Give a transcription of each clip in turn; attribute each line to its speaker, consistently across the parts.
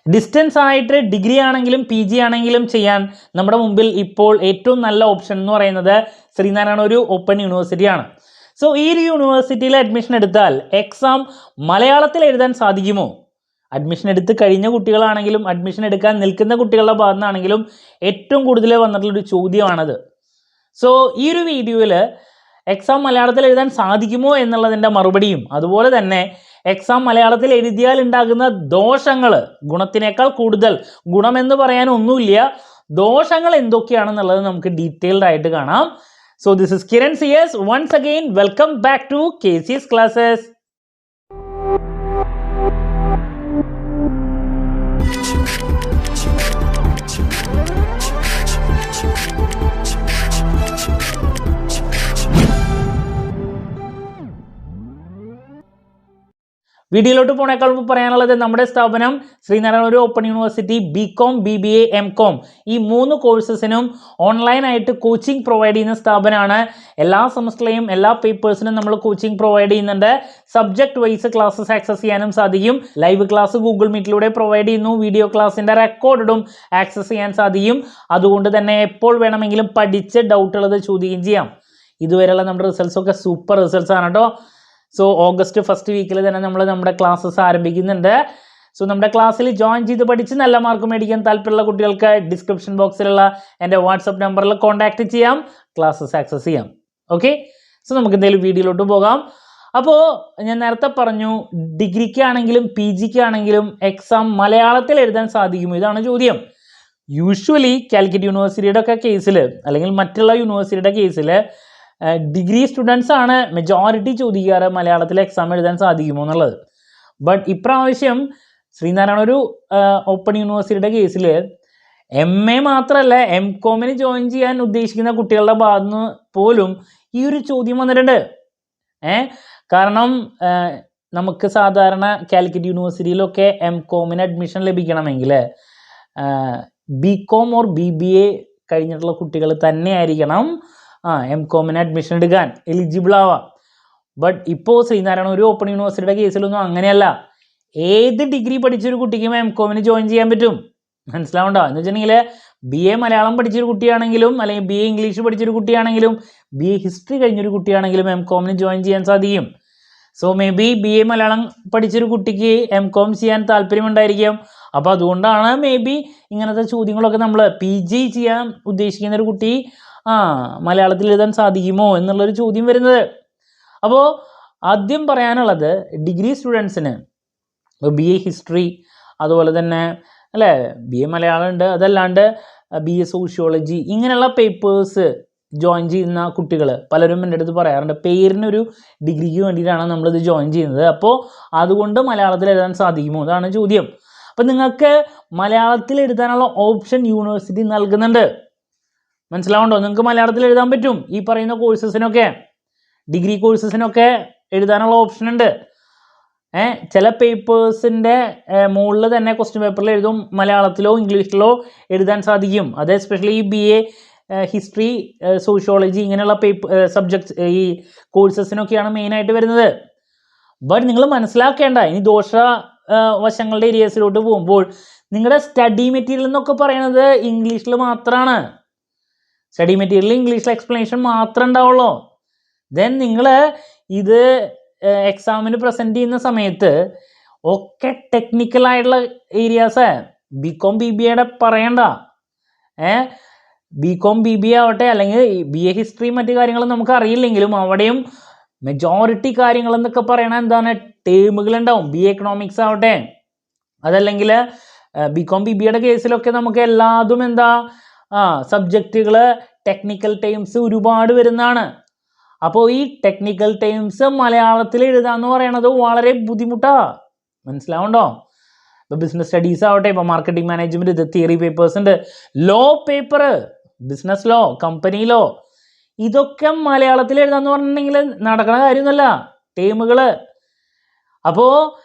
Speaker 1: Distance ആയിട്ട് degree ആണെങ്കിലും P G ആണെങ്കിലും ചെയ്യാൻ നമ്മുടെ മുമ്പിൽ ഇപ്പോൾ ഏറ്റവും നല്ല ഓപ്ഷൻ എന്ന് പറയുന്നത് ശ്രീനാരായണ ഒരു ഓപ്പൺ യൂണിവേഴ്സിറ്റിയാണ്. സോ ഈ ഒരു യൂണിവേഴ്സിറ്റിയിൽ അഡ്മിഷൻ എടുത്താൽ എക്സാം മലയാളത്തിൽ എഴുതാൻ സാധിക്കുമോ? അഡ്മിഷൻ എടുത്ത് കഴിഞ്ഞ കുട്ടികളാണെങ്കിലും അഡ്മിഷൻ എടുക്കാൻ നിൽക്കുന്ന കുട്ടികളുടെ ഭാഗത്തു നിന്നാണെങ്കിലും ഏറ്റവും കൂടുതൽ വന്നിട്ടുള്ളൊരു ചോദ്യമാണത്. സോ ഈ ഒരു വീഡിയോയിൽ എക്സാം മലയാളത്തിൽ എഴുതാൻ സാധിക്കുമോ എന്നുള്ളതിൻ്റെ മറുപടിയും, അതുപോലെ തന്നെ എക്സാം മലയാളത്തിൽ എഴുതിയാൽ ഉണ്ടാകുന്ന ദോഷങ്ങൾ, ഗുണത്തിനേക്കാൾ കൂടുതൽ ഗുണമെന്ന് പറയാൻ ഒന്നുമില്ല, ദോഷങ്ങൾ എന്തൊക്കെയാണെന്നുള്ളത് നമുക്ക് ഡീറ്റെയിൽഡ് ആയിട്ട് കാണാം. So this is Kiran CS. Once again welcome back to KCS classes. വീഡിയോയിലോട്ട് പോണേക്കാൾ മുമ്പ് പറയാനുള്ളത്, നമ്മുടെ സ്ഥാപനം ശ്രീനാരായണ ഒരു open university BCom BBA MCom ഈ 3 കോഴ്സസിനും ഓൺലൈനായിട്ട് കോച്ചിങ് പ്രൊവൈഡ് ചെയ്യുന്ന സ്ഥാപനമാണ്. എല്ലാ സെമസ്റ്ററിലെയും എല്ലാ പേപ്പേഴ്സിനും നമ്മൾ കോച്ചിങ് പ്രൊവൈഡ് ചെയ്യുന്നുണ്ട്. സബ്ജക്ട് വൈസ് ക്ലാസ്സസ് ആക്സസ് ചെയ്യാനും സാധിക്കും. ലൈവ് ക്ലാസ് ഗൂഗിൾ മീറ്റിലൂടെ പ്രൊവൈഡ് ചെയ്യുന്നു. വീഡിയോ ക്ലാസ്സിൻ്റെ റെക്കോർഡും ആക്സസ് ചെയ്യാൻ സാധിക്കും. അതുകൊണ്ട് തന്നെ എപ്പോൾ വേണമെങ്കിലും പഠിച്ച് ഡൗട്ടുള്ളത് ചോദിക്കുകയും ചെയ്യാം. ഇതുവരെയുള്ള നമ്മുടെ റിസൾട്ട്സ് ഒക്കെ സൂപ്പർ റിസൾട്ട്സ് ആണ് കേട്ടോ. സോ ഓഗസ്റ്റ് ഫസ്റ്റ് വീക്കിൽ തന്നെ നമ്മൾ നമ്മുടെ ക്ലാസ്സസ് ആരംഭിക്കുന്നുണ്ട്. സോ നമ്മുടെ ക്ലാസ്സിൽ ജോയിൻ ചെയ്ത് പഠിച്ച് നല്ല മാർക്ക് മേടിക്കാൻ താല്പര്യമുള്ള കുട്ടികൾക്ക് ഡിസ്ക്രിപ്ഷൻ ബോക്സിലുള്ള എൻ്റെ വാട്സപ്പ് നമ്പറിൽ കോൺടാക്റ്റ് ചെയ്യാം, ക്ലാസ്സസ് ആക്സസ് ചെയ്യാം. ഓക്കെ, സോ നമുക്ക് എന്തെങ്കിലും വീഡിയോയിലോട്ട് പോകാം. അപ്പോൾ ഞാൻ നേരത്തെ പറഞ്ഞു, ഡിഗ്രിക്കാണെങ്കിലും പി ജിക്കാണെങ്കിലും എക്സാം മലയാളത്തിൽ എഴുതാൻ സാധിക്കുമോ? ഇതാണ് ചോദ്യം. യൂഷ്വലി കാലിക്കറ്റ് യൂണിവേഴ്സിറ്റിയുടെ ഒക്കെ കേസിൽ, അല്ലെങ്കിൽ മറ്റുള്ള യൂണിവേഴ്സിറ്റിയുടെ കേസിൽ ഡിഗ്രി സ്റ്റുഡൻസ് ആണ് മെജോറിറ്റി ചോദിക്കാറ് മലയാളത്തിൽ എക്സാം എഴുതാൻ സാധിക്കുമോ എന്നുള്ളത്. ബട്ട് ഇപ്രാവശ്യം ശ്രീനാരായണ ഒരു ഓപ്പൺ യൂണിവേഴ്സിറ്റിയുടെ കേസിൽ MA മാത്രമല്ല MCOമിന് ജോയിൻ ചെയ്യാൻ ഉദ്ദേശിക്കുന്ന കുട്ടികളുടെ ഭാഗത്തുനിന്ന് പോലും ഈ ഒരു ചോദ്യം വന്നിട്ടുണ്ട്. കാരണം നമുക്ക് സാധാരണ കാലിക്കറ്റ് യൂണിവേഴ്സിറ്റിയിലൊക്കെ MCOമിന് അഡ്മിഷൻ ലഭിക്കണമെങ്കിൽ BCom ഓർ BBA കഴിഞ്ഞിട്ടുള്ള കുട്ടികൾ തന്നെ ആയിരിക്കണം MCOമിന് അഡ്മിഷൻ എടുക്കാൻ എലിജിബിൾ ആവാം. ബട്ട് ഇപ്പോൾ ശ്രീനാരായണ ഒരു ഓപ്പൺ യൂണിവേഴ്സിറ്റിയുടെ കേസിലൊന്നും അങ്ങനെയല്ല. ഏത് ഡിഗ്രി പഠിച്ചൊരു കുട്ടിക്കും MCOമിന് ജോയിൻ ചെയ്യാൻ പറ്റും. മനസ്സിലാവണ്ടോ? എന്ന് വെച്ചിട്ടുണ്ടെങ്കിൽ BA മലയാളം പഠിച്ചൊരു കുട്ടിയാണെങ്കിലും, അല്ലെങ്കിൽ BA ഇംഗ്ലീഷ് പഠിച്ചൊരു കുട്ടിയാണെങ്കിലും, BA ഹിസ്റ്ററി കഴിഞ്ഞൊരു കുട്ടിയാണെങ്കിലും MCOമിന് ജോയിൻ ചെയ്യാൻ സാധിക്കും. So may be BA Malayalam പഠിച്ചൊരു കുട്ടിക്ക് MCOം ചെയ്യാൻ താല്പര്യമുണ്ടായിരിക്കും. അപ്പോൾ അതുകൊണ്ടാണ് മേ ബി ഇങ്ങനത്തെ ചോദ്യങ്ങളൊക്കെ നമ്മൾ PG ചെയ്യാൻ ഉദ്ദേശിക്കുന്ന ഒരു കുട്ടി മലയാളത്തിൽ എഴുതാൻ സാധിക്കുമോ എന്നുള്ളൊരു ചോദ്യം വരുന്നത്. അപ്പോൾ ആദ്യം പറയാനുള്ളത്, ഡിഗ്രി സ്റ്റുഡൻസിന് BA ഹിസ്റ്ററി, അതുപോലെ തന്നെ അല്ലേ BA മലയാളം ഉണ്ട്, അതല്ലാണ്ട് BA സോഷ്യോളജി, ഇങ്ങനെയുള്ള പേപ്പേഴ്സ് ജോയിൻ ചെയ്യുന്ന കുട്ടികൾ പലരും എൻ്റെ അടുത്ത് പറയാറുണ്ട്, പേരിനൊരു ഡിഗ്രിക്ക് വേണ്ടിയിട്ടാണ് നമ്മളിത് ജോയിൻ ചെയ്യുന്നത്, അപ്പോൾ അതുകൊണ്ട് മലയാളത്തിൽ എഴുതാൻ സാധിക്കുമോ? അതാണ് ചോദ്യം. അപ്പം നിങ്ങൾക്ക് മലയാളത്തിൽ എഴുതാനുള്ള ഓപ്ഷൻ യൂണിവേഴ്സിറ്റി നൽകുന്നുണ്ട്. മനസ്സിലാവുണ്ടോ? നിങ്ങൾക്ക് മലയാളത്തിൽ എഴുതാൻ പറ്റും. ഈ പറയുന്ന കോഴ്സസിനൊക്കെ, ഡിഗ്രി കോഴ്സസിനൊക്കെ എഴുതാനുള്ള ഓപ്ഷൻ ഉണ്ട്. ചില പേപ്പേഴ്സിൻ്റെ മുകളിൽ തന്നെ ക്വസ്റ്റ്യൻ പേപ്പറിൽ എഴുതും, മലയാളത്തിലോ ഇംഗ്ലീഷിലോ എഴുതാൻ സാധിക്കും. അത് എസ്പെഷ്യലി ഈ BA ഹിസ്റ്ററി, സോഷ്യോളജി ഇങ്ങനെയുള്ള സബ്ജക്ട്സ്, ഈ കോഴ്സസിനൊക്കെയാണ് മെയിനായിട്ട് വരുന്നത്. ബട്ട് നിങ്ങൾ മനസ്സിലാക്കേണ്ട, ഇനി വശങ്ങളുടെ ഏരിയസിലോട്ട് പോകുമ്പോൾ നിങ്ങളുടെ സ്റ്റഡി മെറ്റീരിയൽ എന്നൊക്കെ പറയുന്നത് ഇംഗ്ലീഷിൽ മാത്രമാണ്. സ്റ്റഡി മെറ്റീരിയൽ ഇംഗ്ലീഷിൽ എക്സ്പ്ലനേഷൻ മാത്രമേ ഉണ്ടാവുള്ളൂ. ദെൻ നിങ്ങൾ ഇത് എക്സാമിന് പ്രസൻറ്റ് ചെയ്യുന്ന സമയത്ത് ഒക്കെ ടെക്നിക്കലായിട്ടുള്ള ഏരിയാസ്, BCom BBAയുടെ പറയണ്ട. BCom BBA ആവട്ടെ, അല്ലെങ്കിൽ BA ഹിസ്റ്ററി മറ്റു കാര്യങ്ങളും നമുക്ക് അറിയില്ലെങ്കിലും അവിടെയും മെജോറിറ്റി കാര്യങ്ങൾ എന്നൊക്കെ പറയണ എന്താണ്, ടേമുകളുണ്ടാവും. BA എക്കണോമിക്സ് ആവട്ടെ, അതല്ലെങ്കിൽ BCom BBAയുടെ കേസിലൊക്കെ നമുക്ക് എല്ലാതും സബ്ജക്റ്റുകൾ, ടെക്നിക്കൽ ടേംസ് ഒരുപാട് വരുന്നതാണ്. അപ്പോൾ ഈ ടെക്നിക്കൽ ടേംസ് മലയാളത്തിൽ എഴുതാന്ന് പറയണത് വളരെ ബുദ്ധിമുട്ടാണ്. മനസ്സിലാവുണ്ടോ? ഇപ്പോൾ ബിസിനസ് സ്റ്റഡീസ് ആവട്ടെ, ഇപ്പോൾ മാർക്കറ്റിംഗ് മാനേജ്മെൻറ്റ്, ഇത് തിയറി പേപ്പേഴ്സ് ഉണ്ട്, law paper, business law, company law, ഇതൊക്കെ മലയാളത്തിൽ എഴുതാന്ന് പറഞ്ഞിട്ടുണ്ടെങ്കിൽ നടക്കുന്ന കാര്യമൊന്നുമല്ല, ടേമുകൾ. അപ്പോൾ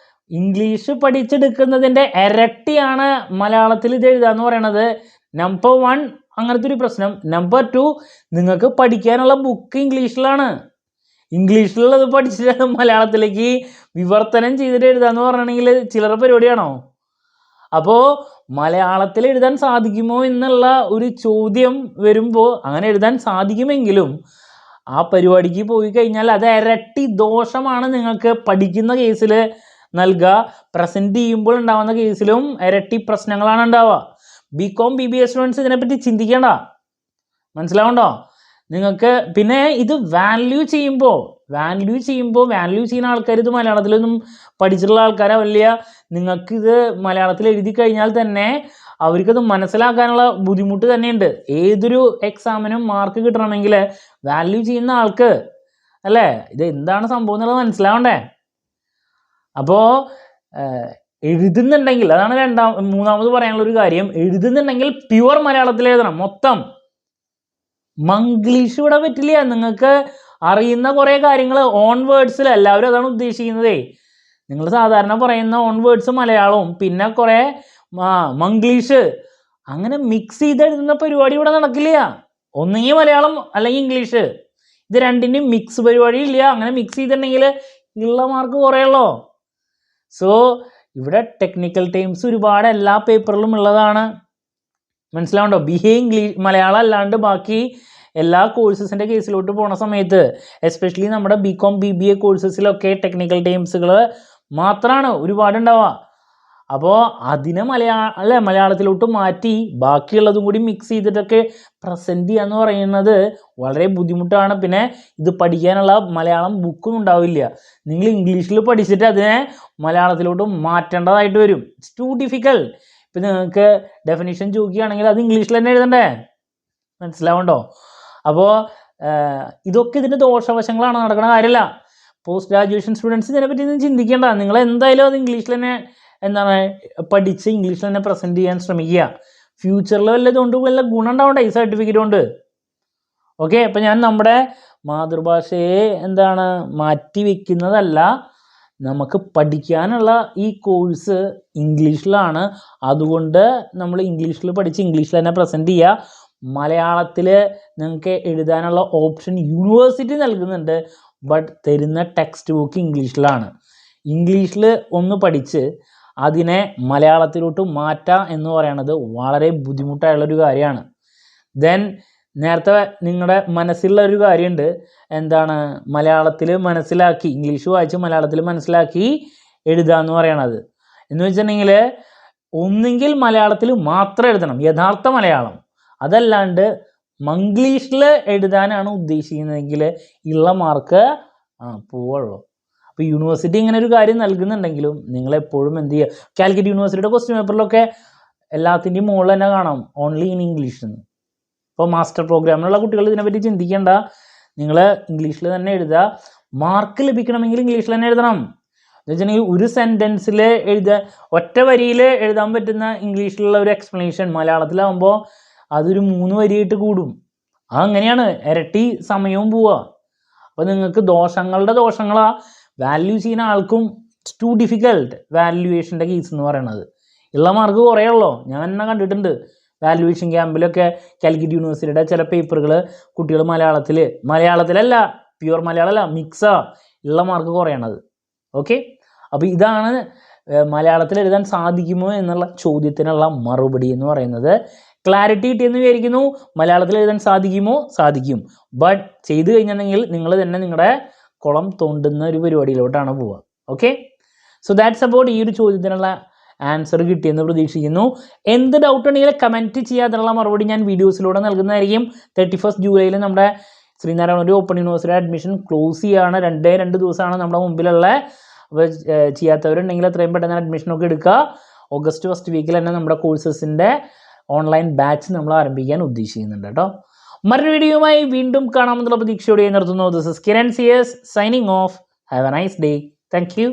Speaker 1: ഇംഗ്ലീഷ് പഠിച്ചെടുക്കുന്നതിൻ്റെ ഇരട്ടിയാണ് മലയാളത്തിൽ ഇത് എഴുതാന്ന് പറയണത്. നമ്പർ 1 അങ്ങനത്തെ ഒരു പ്രശ്നം. നമ്പർ 2, നിങ്ങൾക്ക് പഠിക്കാനുള്ള ബുക്ക് ഇംഗ്ലീഷിലാണ്. ഇംഗ്ലീഷിലുള്ളത് പഠിച്ചിട്ട് മലയാളത്തിലേക്ക് വിവർത്തനം ചെയ്തിട്ട് എഴുതാന്ന് പറഞ്ഞിട്ടുണ്ടെങ്കിൽ ചില്ലറ പരിപാടിയാണോ? അപ്പോൾ മലയാളത്തിൽ എഴുതാൻ സാധിക്കുമോ എന്നുള്ള ഒരു ചോദ്യം വരുമ്പോൾ അങ്ങനെ എഴുതാൻ സാധിക്കുമെങ്കിലും ആ പരിപാടിക്ക് പോയി കഴിഞ്ഞാൽ അത് ഇരട്ടി ദോഷമാണ് നിങ്ങൾക്ക് പഠിക്കുന്ന കേസിൽ നൽകുക. പ്രസൻറ്റ് ചെയ്യുമ്പോൾ ഉണ്ടാകുന്ന കേസിലും ഇരട്ടി പ്രശ്നങ്ങളാണ് ഉണ്ടാവുക. BCom BBA സ്റ്റുഡൻസ് ഇതിനെപ്പറ്റി ചിന്തിക്കേണ്ട, മനസ്സിലാവുണ്ടോ നിങ്ങൾക്ക്? പിന്നെ ഇത് വാല്യൂ ചെയ്യുമ്പോൾ വാല്യൂ ചെയ്യുന്ന ആൾക്കാർ ഇത് മലയാളത്തിലൊന്നും പഠിച്ചിട്ടുള്ള ആൾക്കാരെ വലിയ, നിങ്ങൾക്കിത് മലയാളത്തിൽ എഴുതി കഴിഞ്ഞാൽ തന്നെ അവർക്കത് മനസ്സിലാക്കാനുള്ള ബുദ്ധിമുട്ട് തന്നെയുണ്ട്. ഏതൊരു എക്സാമിനും മാർക്ക് കിട്ടണമെങ്കിൽ വാല്യൂ ചെയ്യുന്ന ആൾക്ക് അല്ലേ ഇത് എന്താണ് സംഭവം എന്നുള്ളത് മനസ്സിലാവണ്ടേ? അപ്പോൾ എഴുതുന്നുണ്ടെങ്കിൽ, അതാണ് മൂന്നാമത് പറയാനുള്ള ഒരു കാര്യം, എഴുതുന്നുണ്ടെങ്കിൽ പ്യുവർ മലയാളത്തിൽ എഴുതണം മൊത്തം. മംഗ്ലീഷ് ഇവിടെ പറ്റില്ല. നിങ്ങൾക്ക് അറിയുന്ന കുറേ കാര്യങ്ങൾ ഓൺ വേർഡ്സിൽ, എല്ലാവരും അതാണ് ഉദ്ദേശിക്കുന്നത്. നിങ്ങൾ സാധാരണ പറയുന്ന ഓൺ വേർഡ്സ് മലയാളവും പിന്നെ കുറേ മംഗ്ലീഷ് അങ്ങനെ മിക്സ് ചെയ്ത് എഴുതുന്ന പരിപാടി ഇവിടെ നടക്കില്ല. ഒന്നുകിൽ മലയാളം അല്ലെങ്കിൽ ഇംഗ്ലീഷ്, ഇത് രണ്ടിൻ്റെയും മിക്സ് പരിപാടി ഇല്ല. അങ്ങനെ മിക്സ് ചെയ്തിട്ടുണ്ടെങ്കിൽ ഉള്ള മാർക്ക് കുറയുള്ളൂ. സോ ഇവിടെ ടെക്നിക്കൽ ടേംസ് ഒരുപാട് എല്ലാ പേപ്പറിലും ഉള്ളതാണ്, മനസ്സിലാവുണ്ടോ? BA ഇംഗ്ലീഷ് മലയാളം അല്ലാണ്ട് ബാക്കി എല്ലാ കോഴ്സസിൻ്റെ കേസിലോട്ട് പോണ സമയത്ത്, എസ്പെഷ്യലി നമ്മുടെ BCom BBA കോഴ്സസിലൊക്കെ ടെക്നിക്കൽ ടേംസുകൾ മാത്രമാണ് ഒരുപാടുണ്ടാവുക. അപ്പോൾ അതിനെ മലയാളത്തിലോട്ട് മാറ്റി ബാക്കിയുള്ളതും കൂടി മിക്സ് ചെയ്തിട്ടൊക്കെ പ്രസൻറ്റ് ചെയ്യുക എന്ന് പറയുന്നത് വളരെ ബുദ്ധിമുട്ടാണ്. പിന്നെ ഇത് പഠിക്കാനുള്ള മലയാളം ബുക്കും ഉണ്ടാവില്ല. നിങ്ങൾ ഇംഗ്ലീഷിൽ പഠിച്ചിട്ട് അതിനെ മലയാളത്തിലോട്ട് മാറ്റേണ്ടതായിട്ട് വരും. It's too difficult. ഇപ്പം നിങ്ങൾക്ക് ഡെഫിനിഷൻ ചോദിക്കുകയാണെങ്കിൽ അത് ഇംഗ്ലീഷിൽ തന്നെ എഴുതണ്ടേ, മനസ്സിലാവുണ്ടോ? അപ്പോൾ ഇതൊക്കെ ഇതിൻ്റെ ദോഷവശങ്ങളാണ്, നടക്കുന്ന കാര്യമല്ല. പോസ്റ്റ് ഗ്രാജുവേഷൻ സ്റ്റുഡൻസ് ഇതിനെപ്പറ്റി ഒന്നും ചിന്തിക്കേണ്ട. നിങ്ങൾ എന്തായാലും അത് ഇംഗ്ലീഷിൽ തന്നെ പഠിച്ച് ഇംഗ്ലീഷിൽ തന്നെ പ്രസൻറ്റ് ചെയ്യാൻ ശ്രമിക്കുക. ഫ്യൂച്ചറിൽ വല്ലതുകൊണ്ട് വല്ല ഗുണം ഉണ്ടാവണ്ടേ ഈ സർട്ടിഫിക്കറ്റ് കൊണ്ട്? ഓക്കെ, അപ്പം ഞാൻ നമ്മുടെ മാതൃഭാഷയെ മാറ്റി വെക്കുന്നതല്ല. നമുക്ക് പഠിക്കാനുള്ള ഈ കോഴ്സ് ഇംഗ്ലീഷിലാണ്. അതുകൊണ്ട് നമ്മൾ ഇംഗ്ലീഷിൽ പഠിച്ച് ഇംഗ്ലീഷിൽ തന്നെ പ്രസൻറ്റ് ചെയ്യുക. മലയാളത്തിൽ നിങ്ങൾക്ക് എഴുതാനുള്ള ഓപ്ഷൻ യൂണിവേഴ്സിറ്റി നൽകുന്നുണ്ട്. ബട്ട് തരുന്ന ടെക്സ്റ്റ് ബുക്ക് ഇംഗ്ലീഷിലാണ്. ഇംഗ്ലീഷിൽ ഒന്ന് പഠിച്ച് അതിനെ മലയാളത്തിലോട്ട് മാറ്റുക എന്ന് പറയുന്നത് വളരെ ബുദ്ധിമുട്ടായുള്ളൊരു കാര്യമാണ്. ദെൻ നേരത്തെ നിങ്ങളുടെ മനസ്സിലുള്ള ഒരു കാര്യമുണ്ട്, മലയാളത്തിൽ മനസ്സിലാക്കി ഇംഗ്ലീഷ് വായിച്ച് മലയാളത്തിൽ മനസ്സിലാക്കി എഴുതുക എന്ന് പറയണത്. എന്ന് വെച്ചിട്ടുണ്ടെങ്കിൽ ഒന്നുകിൽ മലയാളത്തിൽ മാത്രം എഴുതണം, യഥാർത്ഥ മലയാളം. അതല്ലാണ്ട് മംഗ്ലീഷിൽ എഴുതാനാണ് ഉദ്ദേശിക്കുന്നതെങ്കിൽ ഉള്ള മാർക്ക് പോവുള്ളൂ. അപ്പോൾ യൂണിവേഴ്സിറ്റി ഇങ്ങനെ ഒരു കാര്യം നൽകുന്നുണ്ടെങ്കിലും നിങ്ങളെപ്പോഴും എന്ത് ചെയ്യുക, കാലിക്കറ്റ് യൂണിവേഴ്സിറ്റിയുടെ ക്വസ്റ്റ്യൻ പേപ്പറിലൊക്കെ എല്ലാത്തിൻ്റെയും മുകളിൽ തന്നെ കാണാം ഓൺലി ഇൻ ഇംഗ്ലീഷ് എന്ന്. അപ്പോൾ മാസ്റ്റർ പ്രോഗ്രാമിലുള്ള കുട്ടികൾ ഇതിനെപ്പറ്റി ചിന്തിക്കേണ്ട, നിങ്ങൾ ഇംഗ്ലീഷിൽ തന്നെ എഴുതുക. മാർക്ക് ലഭിക്കണമെങ്കിൽ ഇംഗ്ലീഷിൽ തന്നെ എഴുതണം. എന്ന് വെച്ചിട്ടുണ്ടെങ്കിൽ ഒരു സെൻറ്റൻസിൽ ഒറ്റ വരിയിൽ എഴുതാൻ പറ്റുന്ന ഇംഗ്ലീഷിലുള്ള ഒരു എക്സ്പ്ലനേഷൻ മലയാളത്തിലാവുമ്പോൾ അതൊരു 3 വരിയായിട്ട് കൂടും. അങ്ങനെയാണ് ഇരട്ടി സമയവും പോവുക. അപ്പോൾ നിങ്ങൾക്ക് ദോഷങ്ങളാ. വാല്യൂ ചെയ്യുന്ന ആൾക്കും ഇറ്റ്സ് ടു ഡിഫിക്കൽട്ട് വാല്യുവേഷൻ്റെ കേസ് എന്ന് പറയുന്നത്. ഉള്ള മാർക്ക് കുറയുള്ളൂ. ഞാൻ തന്നെ കണ്ടിട്ടുണ്ട് വാല്യുവേഷൻ ക്യാമ്പിലൊക്കെ കാലിക്കറ്റ് യൂണിവേഴ്സിറ്റിയുടെ ചില പേപ്പറുകൾ കുട്ടികൾ മലയാളത്തിലല്ല, പ്യുവർ മലയാളമല്ല, മിക്സാ ഉള്ള മാർക്ക് കുറയണത്. ഓക്കെ, അപ്പോൾ ഇതാണ് മലയാളത്തിൽ എഴുതാൻ സാധിക്കുമോ എന്നുള്ള ചോദ്യത്തിനുള്ള മറുപടി എന്ന് പറയുന്നത്. ക്ലാരിറ്റി കിട്ടിയെന്ന് വിചാരിക്കുന്നു. മലയാളത്തിൽ എഴുതാൻ സാധിക്കുമോ? സാധിക്കും. ബട്ട് ചെയ്ത് കഴിഞ്ഞിട്ടുണ്ടെങ്കിൽ നിങ്ങൾ തന്നെ നിങ്ങളുടെ കുളം തോണ്ടുന്ന ഒരു പരിപാടിയിലോട്ടാണ് പോവുക. ഓക്കെ, സോ ദാറ്റ്സ് അബൌട്ട് ഈ ഒരു ചോദ്യത്തിനുള്ള ആൻസർ കിട്ടിയെന്ന് പ്രതീക്ഷിക്കുന്നു. എന്ത് ഡൗട്ട് ഉണ്ടെങ്കിൽ കമൻറ്റ് ചെയ്യാതിനുള്ള മറുപടി ഞാൻ വീഡിയോസിലൂടെ നൽകുന്നതായിരിക്കും. 31 ജൂലൈയിൽ നമ്മുടെ Sreenarayana open university admission close ചെയ്യുകയാണ്. 2 ദിവസമാണ് നമ്മുടെ മുമ്പിലുള്ള. അപ്പോൾ ചെയ്യാത്തവരുണ്ടെങ്കിൽ എത്രയും പെട്ടെന്ന് അഡ്മിഷനൊക്കെ എടുക്കുക. ഓഗസ്റ്റ് ഫസ്റ്റ് വീക്കിൽ തന്നെ നമ്മുടെ കോഴ്സസിൻ്റെ ഓൺലൈൻ ബാച്ച് നമ്മൾ ആരംഭിക്കാൻ ഉദ്ദേശിക്കുന്നുണ്ട് കേട്ടോ. മറ്റൊരു വീഡിയോയുമായി വീണ്ടും കാണാമെന്നുള്ള പ്രതീക്ഷയോടെ നിർത്തുന്നു. This is Kiran CS signing off. Have a nice day. Thank U.